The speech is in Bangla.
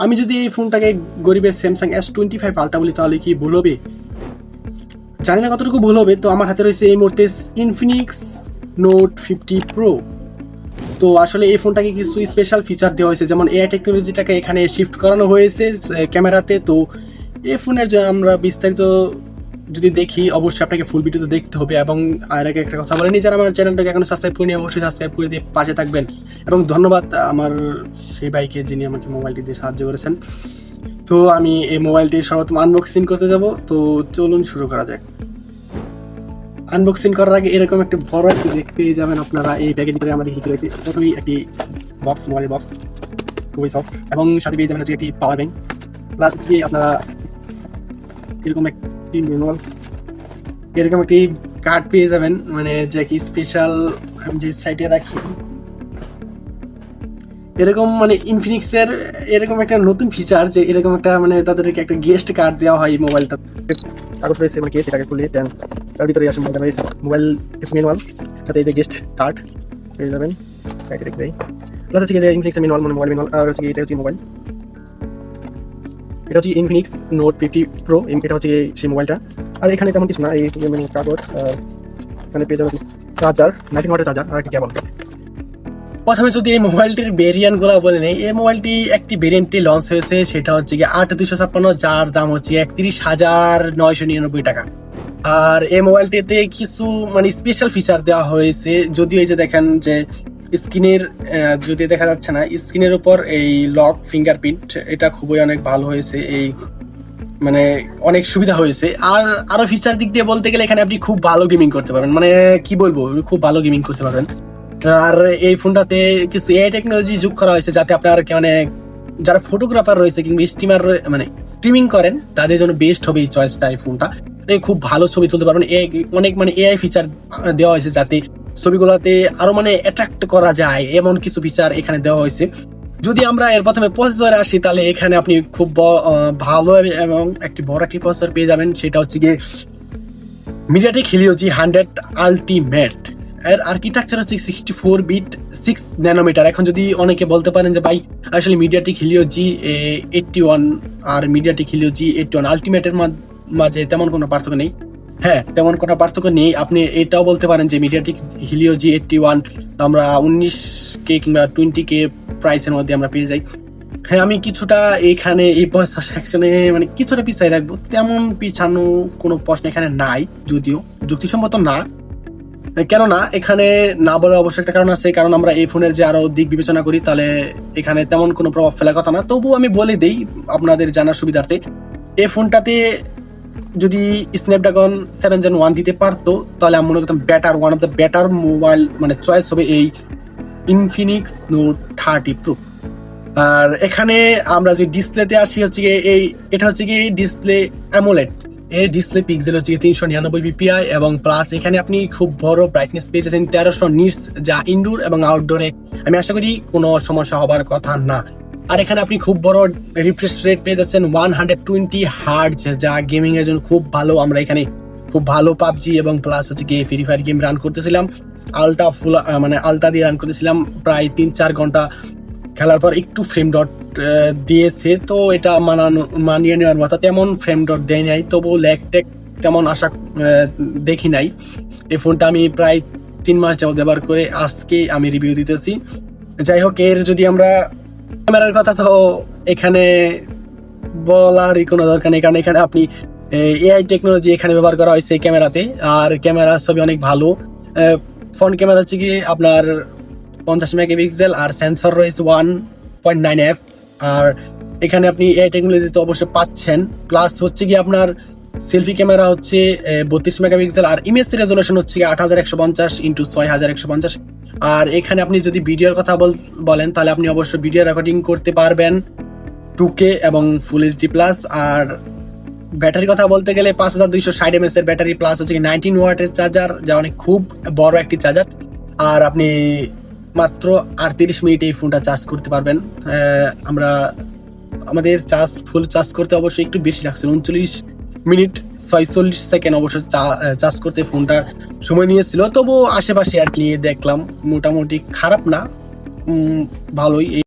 আমি যদি এই ফোনটাকে গরিবের স্যামসাং S25 আলট্রা বলি তাহলে কি ভুল হবে? জানি না কতটুকু ভুল হবে। তো আমার হাতে রয়েছে এই মুহূর্তে ইনফিনিক্স নোট 50 প্রো। তো আসলে এই ফোনটাকে কিছু স্পেশাল ফিচার দেওয়া হয়েছে, যেমন এআই টেকনোলজিটাকে এখানে শিফট করানো হয়েছে ক্যামেরাতে। তো এই ফোনের যে আমরা বিস্তারিত যদি দেখি, অবশ্যই আপনাকে ফুল ভিডিওতে দেখতে হবে। এবং আর আগে একটা কথা বলেনি, যারা আমার চ্যানেলটাকে এখনো সাবস্ক্রাইব করেনি অবশ্যই সাবস্ক্রাইব করে দিয়ে পাশে থাকবেন। এবং ধন্যবাদ আমার সেই ভাইকে যিনি আমাকে মোবাইলটি দিয়ে সাহায্য করেছেন। তো আমি এই মোবাইলটি সর্বপ্রথম আনবক্সিং করতে যাব। তো চলুন শুরু করা যাক। আনবক্সিং করার আগে এরকম একটা বড় একটি ব্যাগ পেয়ে যাবেন আপনারা। এই ব্যাগের ভিতরে আমাদের হিট রয়েছে প্রথমেই একটি বক্স, মোবাইল বক্স, খুবই সফট। এবং সাথে পেয়ে যাবেন হচ্ছে একটি পাওয়ার ব্যাংক, প্লাস হচ্ছে আপনারা এরকম একটি ম্যানুয়াল, এরকম একটি কার্ড পেয়ে যাবেন, মানে যে কি স্পেশাল আমি যে সাইটে রাখি এরকম, মানে ইনফিনিক্সের এরকম একটা নতুন ফিচার যে এরকম একটা মানে তাদেরকে একটা গেস্ট কার্ড দেওয়া হয় এই মোবাইলটা। কাগজ রয়েছে, মানে কেস এটাকে খুলে দেন, তার ভিতরে আসে মোবাইল রয়েছে, মোবাইল ম্যানুয়াল, সাথে এই যে গেস্ট কার্ড পেয়ে যাবেন। এটা দেখতে প্লাস হচ্ছে যে ইনফিনিক্সের ম্যানুয়াল, মানে মোবাইল ম্যানুয়াল। আর হচ্ছে এটা হচ্ছে মোবাইল, এটা হচ্ছে ইনফিনিক্স নোট 50 প্রো, এটা হচ্ছে সেই মোবাইলটা। আর এখানে তেমন কিছু না, এই মানে কাগজ, এখানে পেয়ে যাবেন চার্জার, 19 ওয়াটের চার্জার আর কি কেবল। প্রথমে যদি এই মোবাইলটির ভেরিয়েন্ট গুলো বলে নেই, এই মোবাইলটি একটি ভেরিয়েন্টে লঞ্চ হয়েছে, সেটা হচ্ছে কি 8256, যার দাম হচ্ছে 31,999 টাকা। আর এই মোবাইলটিতে কিছু মানে স্পেশাল ফিচার দেওয়া হয়েছে, যদিও এই যে দেখেন যে স্ক্রিনের, যদি দেখা যাচ্ছে না, স্ক্রিনের উপর এই লক ফিঙ্গারপ্রিন্ট, এটা খুবই অনেক ভালো হয়েছে, এই মানে অনেক সুবিধা হয়েছে। আর আরো ফিচার দিক দিয়ে বলতে গেলে এখানে আপনি খুব ভালো গেমিং করতে পারবেন, মানে কি বলবো, খুব ভালো গেমিং করতে পারবেন। আর এই ফোনটাতে কিছু এআই টেকনোলজি যোগ করা হয়েছে, যাতে আপনার মানে যারা ফটোগ্রাফার রয়েছে কিংবা স্ট্রিমার মানে স্ট্রিমিং করেন তাদের জন্য বেস্ট হবে এই চয়েসটা। এই ফোনটা খুব ভালো ছবি তুলতে পারবেন। অনেক মানে এআই ফিচার দেওয়া হয়েছে যাতে ছবিগুলোতে আরো মানে অ্যাট্রাক্ট করা যায়, এমন কিছু ফিচার এখানে দেওয়া হয়েছে। যদি আমরা এর প্রথমে প্রসেসরে আসি, তাহলে এখানে আপনি খুব ভালো এবং একটি বড় একটি প্রসেসর পেয়ে যাবেন, সেটা হচ্ছে গিয়ে মিডিয়াটেক হিলিও G100 আলটিমেট। এর আর্কিটেকচার হচ্ছে 64 বিট 6 ন্যানোমিটার। এখন যদি অনেকে বলতে পারেন যে ভাই আসলে মিডিয়াটেক হিলিও G81 আর মিডিয়াটেক হিলিও G81 আলটিমেটের মাঝে তেমন কোনো পার্থক্য নেই। হ্যাঁ, তেমন কোনো পার্থক্য নেই। আপনি এটাও বলতে পারেন যে মিডিয়াটেক হিলিও G81 আমরা 19K কিংবা 20K প্রাইসের মধ্যে আমরা পেয়ে যাই। হ্যাঁ, আমি কিছুটা এখানে এই প্রসেসর সেকশনে মানে কিছুটা পিছাই রাখবো, তেমন পিছানো কোনো প্রশ্ন এখানে নাই, যদিও যুক্তিসম্মত না। কেননা এখানে না বলার অবশ্যই একটা কারণ আছে, কারণ আমরা এই ফোনের যে আরো দিক বিবেচনা করি তাহলে এখানে তেমন কোনো প্রভাব ফেলার কথা না। তবুও আমি বলে দেই আপনাদের জানার সুবিধার্থে, এই ফোনটাতে যদি স্ন্যাপড্রাগন 7 Gen 1 দিতে পারতো তাহলে আমি মনে করতাম better, one of the better mobile মানে চয়েস হবে এই ইনফিনিক্স নোট 30 প্রো। আর এখানে আমরা যে ডিসপ্লেতে আসি, হচ্ছে এটা হচ্ছে কি ডিসপ্লে AMOLED। এর ডিসপ্লে পিক্সেল হচ্ছে 399 ppi, এবং প্লাস এখানে আপনি খুব বড় ব্রাইটনেস পেয়ে যাচ্ছেন 1300 নিটস, যা ইনডোর এবং আউটডোরে আমি আশা করি কোনো সমস্যা হবার কথা না। আর এখানে আপনি খুব বড় রিফ্রেশ রেট পেয়ে যাচ্ছেন 120 হার্টজ, যা গেমিং এর জন্য খুব ভালো। আমরা এখানে খুব ভালো PUBG এবং প্লাস হচ্ছে কি ফ্রি ফায়ার গেম রান করতেছিলাম, আলট্রা দিয়ে রান করতেছিলাম প্রায় 3-4 ঘন্টা। খেলার পর একটু ফ্রেম ডট দিয়েছে, তো এটা মানিয়ে নেওয়ার মতো, তেমন ফ্রেম ডট দেয় নাই, তবুও ল্যাগ টেক তেমন আশা দেখি নাই। এই ফোনটা আমি প্রায় 3 মাস যাবত ব্যবহার করে আজকে আমি রিভিউ দিতেছি। যাই হোক, এর যদি আমরা ক্যামেরার কথা, তো এখানে বলারই কোনো দরকার নেই, কারণ এখানে আপনি এআই টেকনোলজি এখানে ব্যবহার করা হয়েছে ক্যামেরাতে। আর ক্যামেরা ছবি অনেক ভালো। ফ্রন্ট ক্যামেরা হচ্ছে কি আপনার 50 মেগাপিক্সেল, আর সেন্সর রয়েছে 1.9f। আর এখানে আপনি এআই টেকনোলজি তো অবশ্যই পাচ্ছেন, প্লাস হচ্ছে কি আপনার সেলফি ক্যামেরা হচ্ছে 32 মেগাপিক্সেল, আর ইমেজ রেজলিউশন হচ্ছে 8150 × 6150। আর এখানে আপনি যদি ভিডিওর কথা বলেন তাহলে আপনি অবশ্যই ভিডিও রেকর্ডিং করতে পারবেন 2K এবং ফুল এইচডি প্লাস। আর ব্যাটারি কথা বলতে গেলে 5260 mAh এর ব্যাটারি, প্লাস হচ্ছে 19 ওয়াটের চার্জার, যা অনেক খুব বড় একটি চার্জার। আর আপনি মাত্র 38 মিনিটে এই ফোনটা চার্জ করতে পারবেন। আমাদের ফুল চার্জ করতে অবশ্যই একটু বেশি লাগছে, 39 মিনিট 46 সেকেন্ড অবশ্য চার্জ করতে ফোনটা সময় নিয়েছিল। তবু আশেপাশে আর কি দেখলাম মোটামুটি খারাপ না, ভালোই।